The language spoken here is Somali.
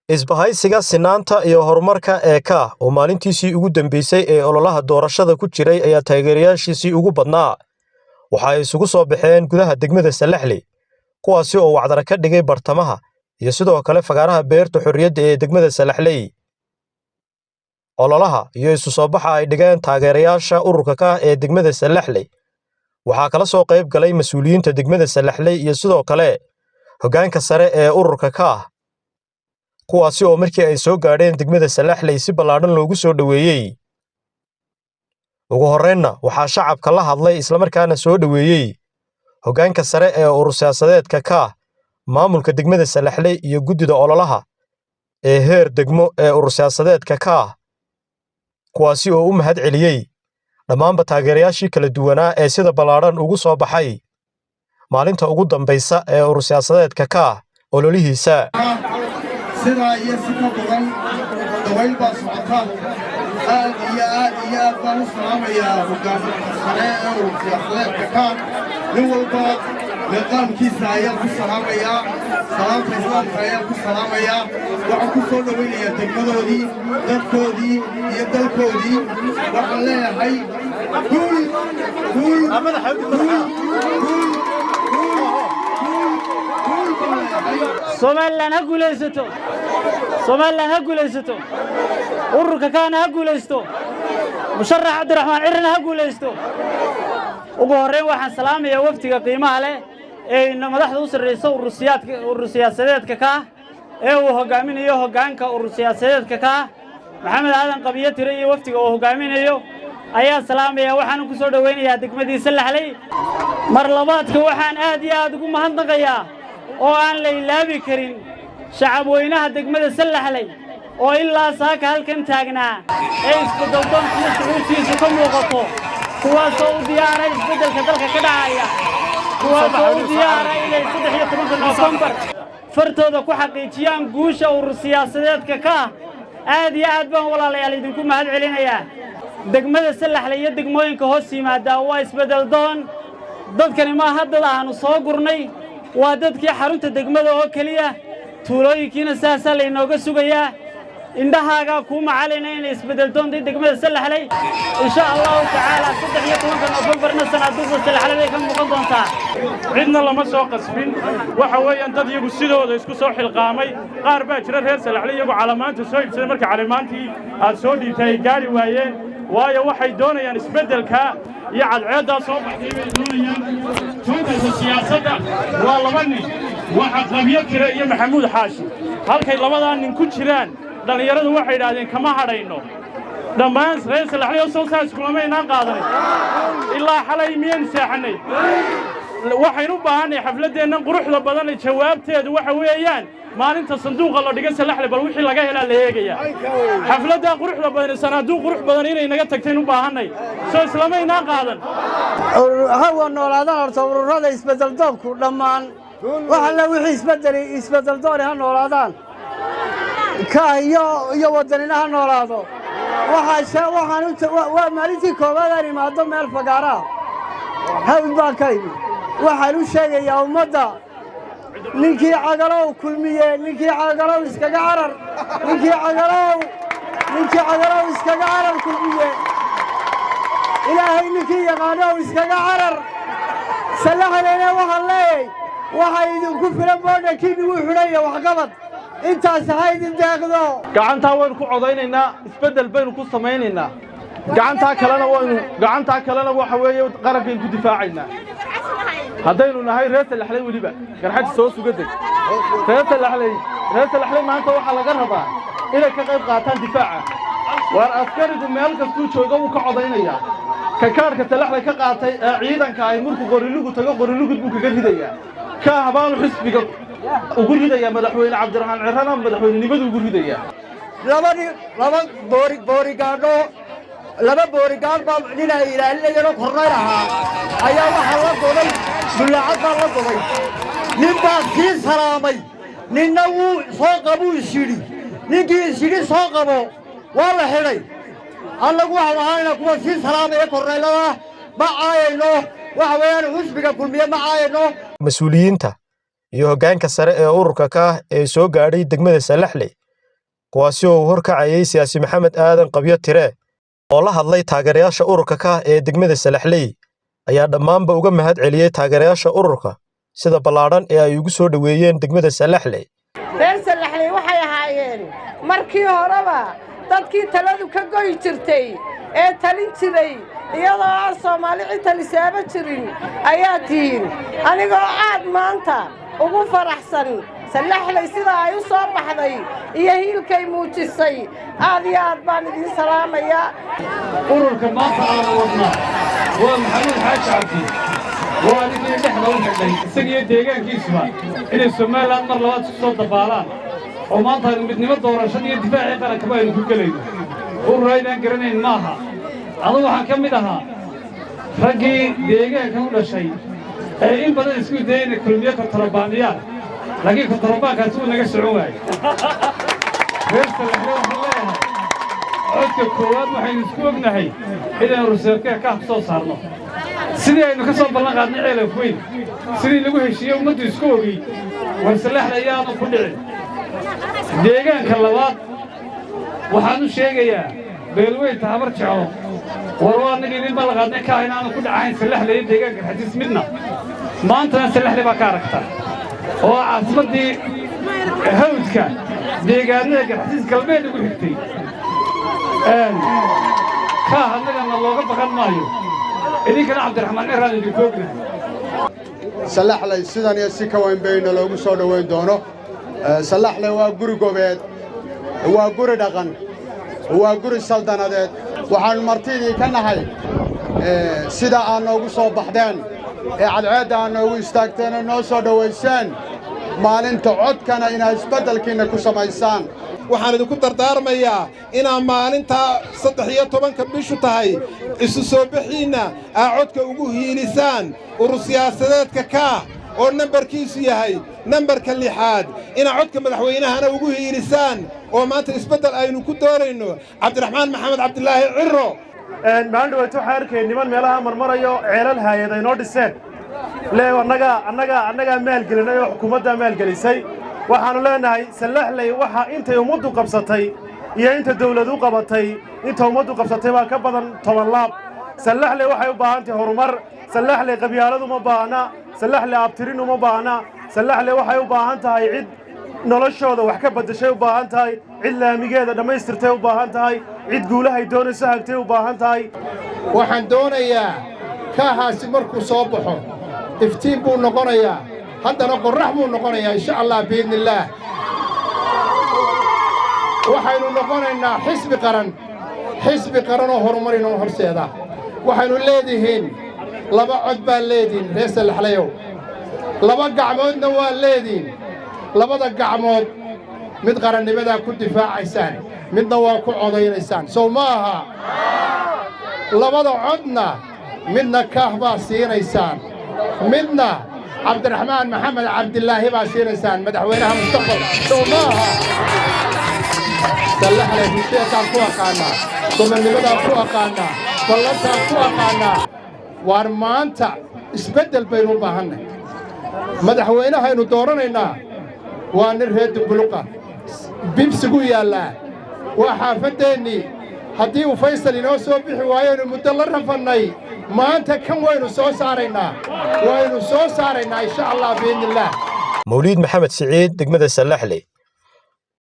Isbahaysiga sinaanta iyo horumarka ee ka oo maalintiisii ugu dambeysay ee ololaha doorashada ku jiray ayaa taageerayaashiisii ugu badnaa waxa ay isugu soo baxeen gudaha degmada Salaxley kuwaasi oo wacdara ka dhigay bartamaha iyo sidoo kale fagaaraha beerta xorriyadda ee degmada Salaxley. Ololaha iyo isu soo baxa ay dhigeen taageerayaasha ururka ka ee degmada Salaxley waxaa kala soo qayb galay mas'uuliyiinta degmada Salaxley iyo sidoo kale hoggaanka sare ee ururka ka kuwaasi oo markii ay soo gaadheen degmada Salaxley si ballaaran loogu soo dhaweeyay. Ugu horreynna waxaa shacabka la hadlay isla markaana soo dhaweeyay hoggaanka sare ee urur siyaasadeedka ka maamulka degmada Salaxley iyo guddida ololaha ee heer degmo ee urur siyaasadeedka ka kuwaasi oo u mahad celiyay dhammaanba taageerayaashii kala duwanaa ee sida ballaaran ugu soo baxay maalinta ugu dambaysa ee urur siyaasadeedka ka ololihiisa. sida iyo si ka badan dawayl baa socota aad iyo aad baan u salaamayaa hoggaanka sare ee urur siyaasadeedka ka nin walba meeqaamkiisa ayaan ku salaamayaa salaamta islaamka ayaan ku salaamayaa waxaan ku soo dhawaynayaa degmadoodii dadkoodii iyo dalkoodii waxaan leeyahay Somaliland ha guulaysato ururka kaana ha guulaysto musharax Cabdiraxmaan Cirina ha guulaysto. ugu horreyn waxaan salaamayaa waftiga qiimaha leh ee madaxda u sarreysa urur siyaasadeedka ka ee uu hogaaminayo hoggaanka urur siyaasadeedka ka Maxamed Aadan Qabiye Tire iyo waftiga uu hogaaminayo ayaa salaamaya waxaan ku soo dhaweynayaa degmadii Salaxley. mar labaadka waxaan aad iyo aad ugu mahadnaqayaa oo aan la ilaabi karin shacab weynaha degmada Salaxley oo ilaa saaka halkan taagnaa ee isbeddeldoonkiisa shucuurtiisa ka muuqato kuwaasoo u diyaaray isbeddelka dalka ka dhacaya kuwaasoo u diyaaray inay 13 Noofembar fartooda ku xaqiijiyaan guusha urur siyaasadeedka ka aad iyo aad baan walaalayaal idinku mahad celinayaa. degmada Salaxley iyo degmooyinka hoos yimaada waa isbeddeldoon dadkani ma hadda aanu soo gurnay waa dadkii xarunta degmada oo kaliya tuulooyinkiina saasa la inooga sugayaa indhahaaga ku macalinayna isbeddeldoonta degmada Salaxley insha Allah ta'ala 13 Noofembarna sanadka Salaxley ka muuqan doontaa. cidna lama soo qasbin waxa weeyaan dad iyagu sidooda isku soo xilqaamay qaar baa jira reer Salaxley iyagu calamaanta soo iibsaday markii calamaantii aad soo dhiibtay gaari waayeen waayo waxay doonayaan isbeddelka iyo cadceedda soo baxday bay doonayaan joogaysa siyaasadda waa laba nin waxa Qabiye Tire iyo Maxamuud Xaashi halkay labadan nin ku jiraan dhalinyaradu waxay yiraahdeen kama hadhayno dhammaan reer Salaxley oo soo saas kulamaynaa qaadanay ilaa xalay miyaan saaxanay waxaynu u baahanay xafladeenna quruxda badan ee jawaabteedu waxa weeyaan maalinta sanduuqa la dhigay Salaxley bal wixii laga helaa la eegaya xafladda quruxda badan sanduuq qurux badan inay naga tagteen u baahanay soo islaamaynaa qaadan hawa noolaadaan horta ururada isbeddeldoonku dhammaan waxa la wixii isbeddeldoon ha noolaadaan ka iyo wadanina ha noolaado waxaan maalintii koowaad aan imaado meel fagaara hawl baan ka imi waxaan u sheegayaa ummadda ninkii cagalow kulmiye ninkii cagalow iskaga carar kulmiye ilaahay ninkii yaqaano iskaga carar Salaxleyna waxaan leeyahay waxay idinku filan boodhakiin ugu xidhaya waxqabad intaas haydin deeqdo gacantaa waynu ku codaynaynaa isbeddel baynu ku samaynaynaa gacantaa kalena waxa weeye qarankan ku difaacaynaa haddaynu nahay reer Salaxley waliba garxad soo sugaday reer Salaxley maanta waxa laga rabaa inay ka qayb qaataan difaaca war askarigu meel kastuu joogo uu ka codaynaya ka kaarka Salaxley ka qaatay ciidanka ay markuu qorilugu tago qorilugu buu kaga ridayaa ka habaan xisbiga ugu ridaya madaxweyne Cabdiraxmaan Cirina madaxweynenimadu ugu ridaya laba boorigaan baa nina ilaalinayno kornaynaha ayaa waxa la goday dullaacad baa la goday nin baa sii salaamay ninna wuu soo qabuu isiri ninkii isiri soo qabo waa la xidhay annagu waxa ahaayna kuwa sii salaamaya kornaylada ma caayayno waxa weeyaan xisbiga kulmiye ma caayayno. mas'uuliyiinta iyo hoggaanka sare ee ururka ka ee soo gaadhay degmada Salaxley kuwaasi oo horkacayay siyaasi Maxamed Aadan Qabyo Tire oo la hadlay taageerayaasha ururka ka ee degmada Salaxley ayaa dhammaanba uga mahad celiyay taageerayaasha ururka sida ballaaran ee ay ugu soo dhaweeyeen degmada Salaxley. reer Salaxley waxay ahaayeen markii horeba dadkii taladu ka goy jirtay ee talin jiray iyadoo aan Soomaali talisaaba jirin ayaa tihiin anigoo aad maanta ugu faraxsan Salaxley sida ay u soo baxday iyo hiilkay muujisay aad iyo aad baan idin salaamayaa. ururka maanta aan wadnaa waa Maxamed Xaaji Cabdi waa ninka dhexda u xidhay isaga deegaankiisuba inay Soomaaliland mar labaad soo dabaalaan oo maanta midnimo doorashada iyo difaaca qaranka aynu ku galayno ururaydan garanayn maaha adu waxaan ka mid ahaa raggii deegaanka u dhashay ee in badan isku dayeen kulmiye kontrabaaniyaan laakiin kontrabaankaasi uu naga socon waayay reer Salaxley codka koowaad waxaynu isku ognahay inaynu ruseerka ka soo saarno sidii aynu ka soo ballan qaadnay ceelaf weyn sidii lagu heshiiyey ummaddu isku ogay war Salaxley ayaanu ku dhicin deegaanka labaad waxaan u sheegayaa beelweynta habar jeclo war waa nagii nin ballan qaadnay ka inaanu ku dhacayn Salaxley deegaanka xadiis midna maantana Salaxley baa ka aragta oo caasimadii hawdka deegaanada xadiis galbeed ugu xigtay ka hadlana looga baqan maayo idinkana Cabdiraxmaan Iraan idin koogna Salaxley sidan iyo si ka weyn bayna loogu soo dhaweyn doono Salaxley waa guri gobeed waa guri dhaqan waa guri saldanadeed waxaan martidii ka nahay sida aan noogu soo baxdeen ee cadceedda aan noogu istaagteen noo soo dhaweysaan maalinta codkana inay isbeddelkiina ku samaysaan waxaan idinku dardaarmayaa inaa maalinta 13 bishu tahay isu soo bixiina aa codka ugu hiilisaan urur siyaasadeedka ka oo nambarkiisu yahay nambarka 6 inaa codka madaxweynahana ugu hiilisaan oo maanta isbeddel aynu ku doorayno Cabdiraxmaan Maxamed Cabdilaahi Cirro maanta waxaan arkay niman meelaha marmarayo ceelal hay'ad inoo dhiseen lee annaga maalgelinay oo xukuumadda maalgelisay waxaanu leenahay Salaxley waxa intay ummaddu qabsatay iyo inta dawladdu qabatay inta ummaddu qabsatay baa ka badan 10 laab Salaxley waxay u baahan tahay horumar Salaxley qabyaaladu ma baahna Salaxley abtirin uma baahna Salaxley waxay u baahan tahay cid noloshooda wax ka badashay u baahan tahay cid laamigeeda dhamaystirtay u baahan tahay cid guulahay doonayso hagtay u baahan tahay waxaan doonayaa kaahaasi markuu soo baxo iftiin buu noqonayaa haddana qorrax buu noqonayaa insha Allah biidnillaah waxaynu noqonaynaa xisbi qaran oo horumar inoo horseeda waxaynu leedihiin laba cod baan leediin reer Salaxleyow laba gacmoodna waa leediin labada gacmood mid qarannimadaa ku difaacaysaan midna waa ku codaynaysaan soo maaha labada codna midna kaah baa siinaysaan midna Cabdiraxmaan Maxamed Cabdilaahi baa siinaysaan madaxweynaha mustaqbalka soo maaha Salaxley bisheekaan ku aqaana gobonnimadaa ku aqaana ballantaan ku aqaana waar maanta isbeddel baynu u baahannahay madaxweynahaynu dooranaynaa waa nin reer Dumbuluqa bibsigu yaallaa waa xaafadeennii haddii uu Faysal inoo soo bixi waayaynu muddo la rafannay maanta kan waynu soo saaraynaa insha Allah biidnillaah Mawliid Maxamed Siciid degmada Salaxley.